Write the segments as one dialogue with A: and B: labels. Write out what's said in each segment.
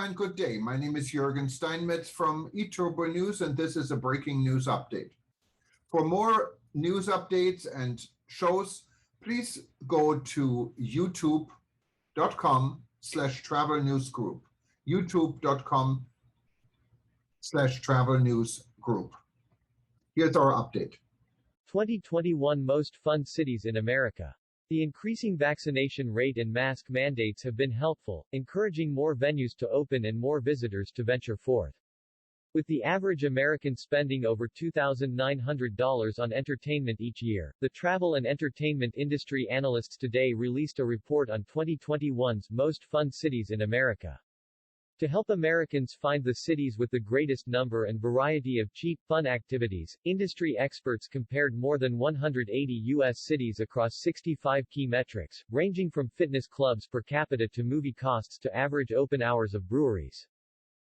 A: and good day. My name is Jürgen Steinmetz from eTurboNews, and this is a breaking news update. For more news updates and shows, please go to youtube.com/travel news group. youtube.com/travel news group. Here's our update.
B: 2021 Most Fun Cities in America. The increasing vaccination rate and mask mandates have been helpful, encouraging more venues to open and more visitors to venture forth. With the average American spending over $2,900 on entertainment each year, the travel and entertainment industry analysts today released a report on 2021's Most Fun Cities in America. To help Americans find the cities with the greatest number and variety of cheap, fun activities, industry experts compared more than 180 U.S. cities across 65 key metrics, ranging from fitness clubs per capita to movie costs to average open hours of breweries.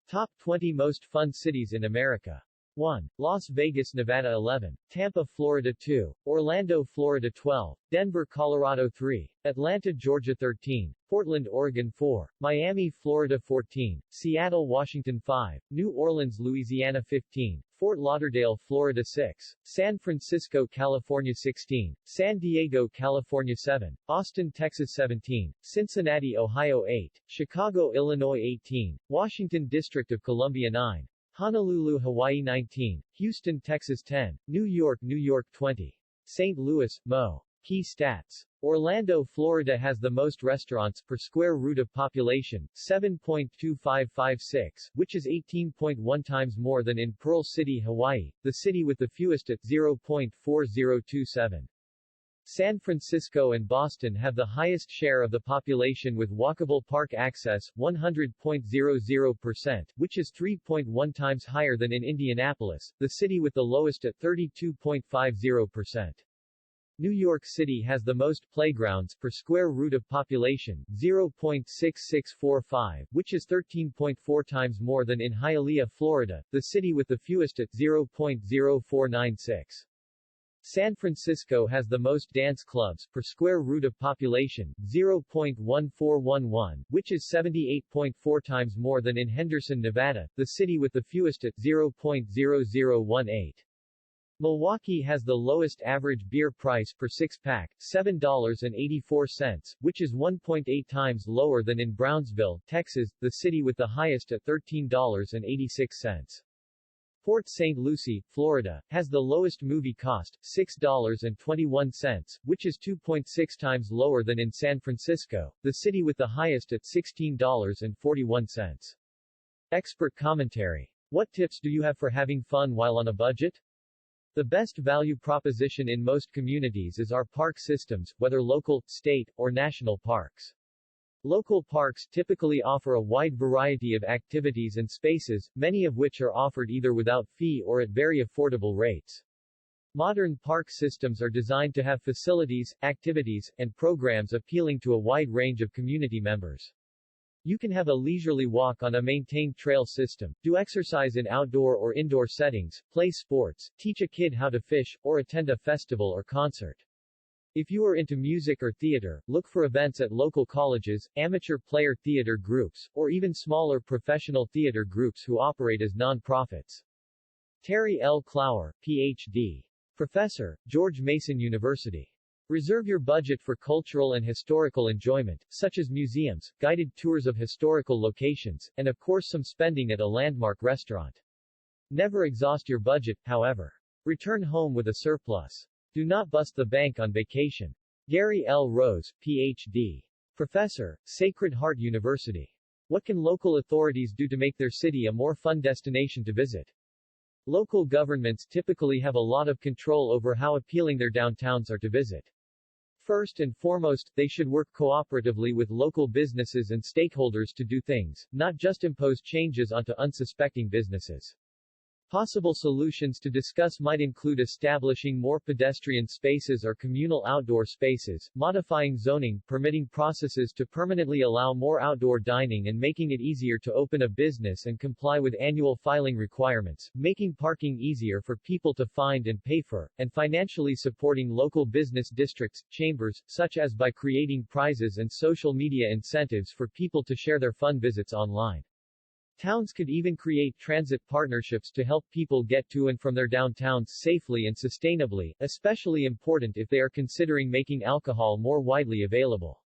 B: Top 20 Most Fun Cities in America. 1. Las Vegas, Nevada 11, Tampa, Florida 2, Orlando, Florida 12, Denver, Colorado 3, Atlanta, Georgia 13, Portland, Oregon 4, Miami, Florida 14, Seattle, Washington 5, New Orleans, Louisiana 15, Fort Lauderdale, Florida 6, San Francisco, California 16, San Diego, California 7, Austin, Texas 17, Cincinnati, Ohio 8, Chicago, Illinois 18, Washington, District of Columbia 9, Honolulu, Hawaii 19, Houston, Texas 10, New York 20. St. Louis, Mo. Key stats. Orlando, Florida has the most restaurants per square root of population, 7.2556, which is 18.1 times more than in Pearl City, Hawaii, the city with the fewest at 0.4027. San Francisco and Boston have the highest share of the population with walkable park access, 100.00%, which is 3.1 times higher than in Indianapolis, the city with the lowest at 32.50%. New York City has the most playgrounds per square root of population, 0.6645, which is 13.4 times more than in Hialeah, Florida, the city with the fewest at 0.0496. San Francisco has the most dance clubs per square root of population, 0.1411, which is 78.4 times more than in Henderson, Nevada, the city with the fewest at 0.0018. Milwaukee has the lowest average beer price per six-pack, $7.84, which is 1.8 times lower than in Brownsville, Texas, the city with the highest at $13.86. Port St. Lucie, Florida, has the lowest movie cost, $6.21, which is 2.6 times lower than in San Francisco, the city with the highest at $16.41. Expert commentary. What tips do you have for having fun while on a budget? The best value proposition in most communities is our park systems, whether local, state, or national parks. Local parks typically offer a wide variety of activities and spaces, many of which are offered either without fee or at very affordable rates. Modern park systems are designed to have facilities, activities, and programs appealing to a wide range of community members. You can have a leisurely walk on a maintained trail system, do exercise in outdoor or indoor settings, play sports, teach a kid how to fish, or attend a festival or concert. If you are into music or theater, look for events at local colleges, amateur player theater groups, or even smaller professional theater groups who operate as non-profits. Terry L. Clower, Ph.D. Professor, George Mason University. Reserve your budget for cultural and historical enjoyment, such as museums, guided tours of historical locations, and of course some spending at a landmark restaurant. Never exhaust your budget, however. Return home with a surplus. Do not bust the bank on vacation. Gary L. Rose, Ph.D. Professor, Sacred Heart University. What can local authorities do to make their city a more fun destination to visit? Local governments typically have a lot of control over how appealing their downtowns are to visit. First and foremost, they should work cooperatively with local businesses and stakeholders to do things, not just impose changes onto unsuspecting businesses. Possible solutions to discuss might include establishing more pedestrian spaces or communal outdoor spaces, modifying zoning, permitting processes to permanently allow more outdoor dining and making it easier to open a business and comply with annual filing requirements, making parking easier for people to find and pay for, and financially supporting local business districts, chambers, such as by creating prizes and social media incentives for people to share their fun visits online. Towns could even create transit partnerships to help people get to and from their downtowns safely and sustainably, especially important if they are considering making alcohol more widely available.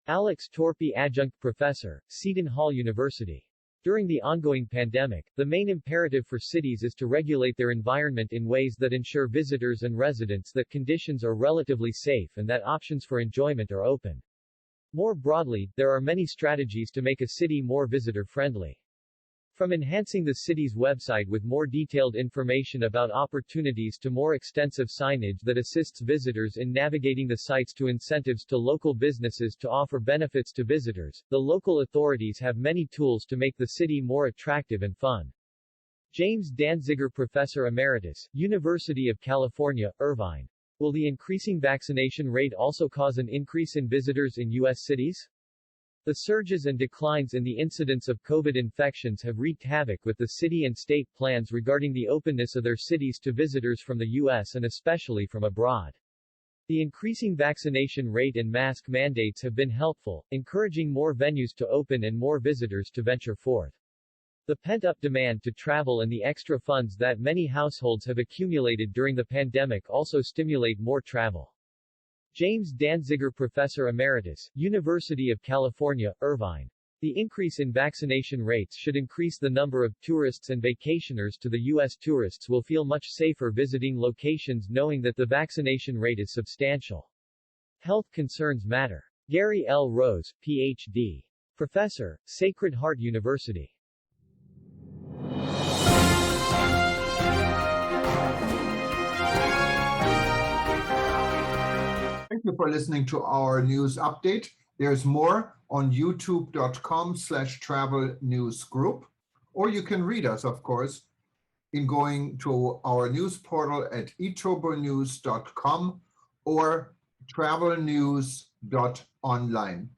B: Alex Torpy, Adjunct Professor, Seton Hall University. During the ongoing pandemic, the main imperative for cities is to regulate their environment in ways that ensure visitors and residents that conditions are relatively safe and that options for enjoyment are open. More broadly, there are many strategies to make a city more visitor-friendly. From enhancing the city's website with more detailed information about opportunities to more extensive signage that assists visitors in navigating the sites to incentives to local businesses to offer benefits to visitors, the local authorities have many tools to make the city more attractive and fun. James Danziger, Professor Emeritus, University of California, Irvine. Will the increasing vaccination rate also cause an increase in visitors in U.S. cities? The surges and declines in the incidence of COVID infections have wreaked havoc with the city and state plans regarding the openness of their cities to visitors from the U.S. and especially from abroad. The increasing vaccination rate and mask mandates have been helpful, encouraging more venues to open and more visitors to venture forth. The pent-up demand to travel and the extra funds that many households have accumulated during the pandemic also stimulate more travel. James Danziger, Professor Emeritus, University of California, Irvine. The increase in vaccination rates should increase the number of tourists and vacationers to the U.S. Tourists will feel much safer visiting locations knowing that the vaccination rate is substantial. Health concerns matter. Gary L. Rose, Ph.D. Professor, Sacred Heart University.
A: Thank you for listening to our news update. There's more on youtube.com/travel news group, or you can read us, of course, in going to our news portal at eTurboNews.com or travelnews.online.